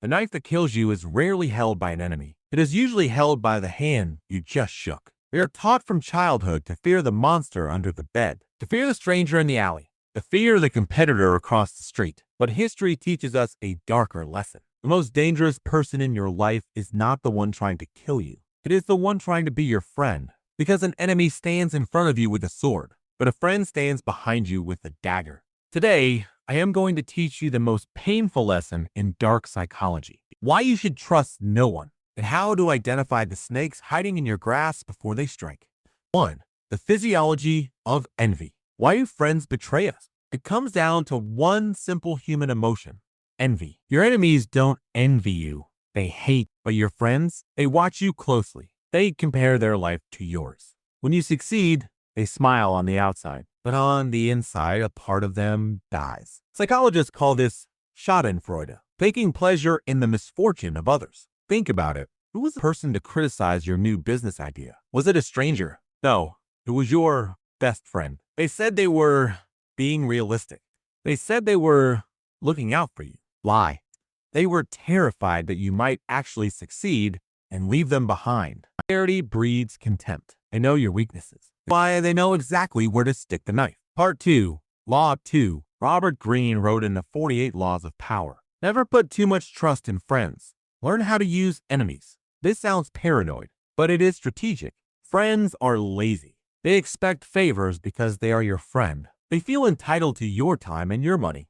The knife that kills you is rarely held by an enemy. It is usually held by the hand you just shook. We are taught from childhood to fear the monster under the bed, to fear the stranger in the alley, to fear the competitor across the street. But history teaches us a darker lesson. The most dangerous person in your life is not the one trying to kill you. It is the one trying to be your friend. Because an enemy stands in front of you with a sword, but a friend stands behind you with a dagger. Today, I am going to teach you the most painful lesson in dark psychology. Why you should trust no one, and how to identify the snakes hiding in your grass before they strike. 1. The physiology of envy. Why do friends betray us? It comes down to one simple human emotion: envy. Your enemies don't envy you. They hate, but your friends, they watch you closely. They compare their life to yours. When you succeed, they smile on the outside, but on the inside, a part of them dies. Psychologists call this Schadenfreude, taking pleasure in the misfortune of others. Think about it. Who was the person to criticize your new business idea? Was it a stranger? No, it was your best friend. They said they were being realistic. They said they were looking out for you. Lie. They were terrified that you might actually succeed and leave them behind. Familiarity breeds contempt. They know your weaknesses. Why, they know exactly where to stick the knife. Part 2. Law 2. Robert Greene wrote in the 48 Laws of Power. Never put too much trust in friends. Learn how to use enemies. This sounds paranoid, but it is strategic. Friends are lazy. They expect favors because they are your friend. They feel entitled to your time and your money.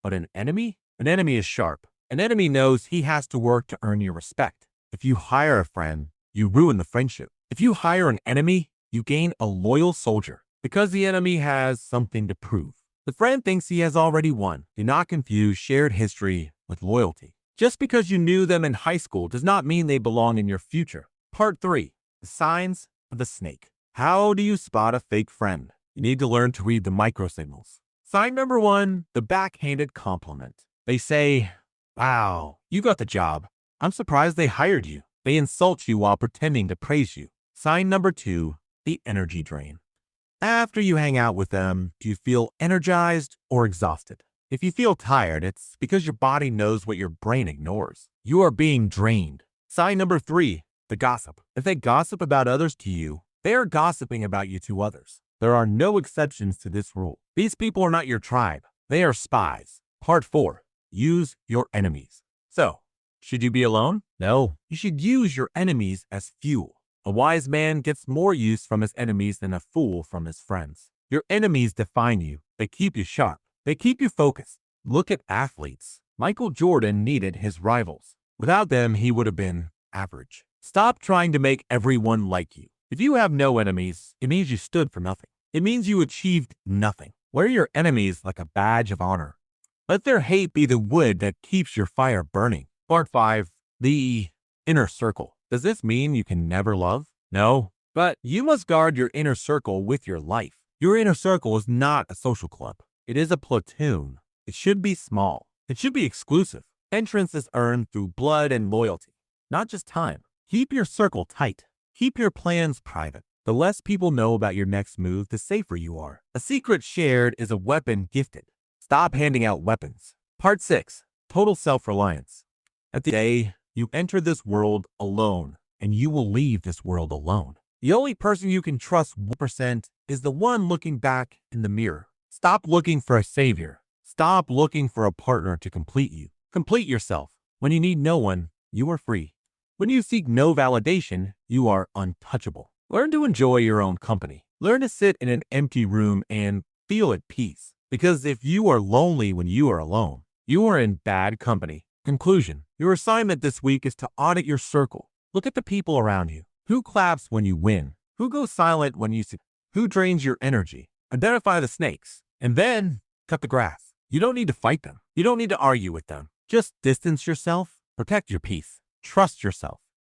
But an enemy? An enemy is sharp. An enemy knows he has to work to earn your respect. If you hire a friend, you ruin the friendship. If you hire an enemy, you gain a loyal soldier because the enemy has something to prove. The friend thinks he has already won. Do not confuse shared history with loyalty. Just because you knew them in high school does not mean they belong in your future. Part 3. The signs of the snake. How do you spot a fake friend? You need to learn to read the microsignals. Sign number 1, the backhanded compliment. They say, "Wow, you got the job. I'm surprised they hired you." They insult you while pretending to praise you. Sign number 2, the energy drain. After you hang out with them, do you feel energized or exhausted? If you feel tired, it's because your body knows what your brain ignores. You are being drained. Sign number 3, the gossip. If they gossip about others to you, they are gossiping about you to others. There are no exceptions to this rule. These people are not your tribe. They are spies. Part 4, use your enemies. So, should you be alone? No. You should use your enemies as fuel. A wise man gets more use from his enemies than a fool from his friends. Your enemies define you. They keep you sharp. They keep you focused. Look at athletes. Michael Jordan needed his rivals. Without them, he would have been average. Stop trying to make everyone like you. If you have no enemies, it means you stood for nothing. It means you achieved nothing. Wear your enemies like a badge of honor. Let their hate be the wood that keeps your fire burning. Part 5. The inner circle. Does this mean you can never love? No, but you must guard your inner circle with your life. Your inner circle is not a social club. It is a platoon. It should be small. It should be exclusive. Entrance is earned through blood and loyalty, not just time. Keep your circle tight. Keep your plans private. The less people know about your next move, the safer you are. A secret shared is a weapon gifted. Stop handing out weapons. Part 6. Total self-reliance. At the day, you enter this world alone, and you will leave this world alone. The only person you can trust 1% is the one looking back in the mirror. Stop looking for a savior. Stop looking for a partner to complete you. Complete yourself. When you need no one, you are free. When you seek no validation, you are untouchable. Learn to enjoy your own company. Learn to sit in an empty room and feel at peace. Because if you are lonely when you are alone, you are in bad company. Conclusion. Your assignment this week is to audit your circle. Look at the people around you. Who claps when you win? Who goes silent when you succeed? Who drains your energy? Identify the snakes. And then cut the grass. You don't need to fight them. You don't need to argue with them. Just distance yourself. Protect your peace. Trust yourself.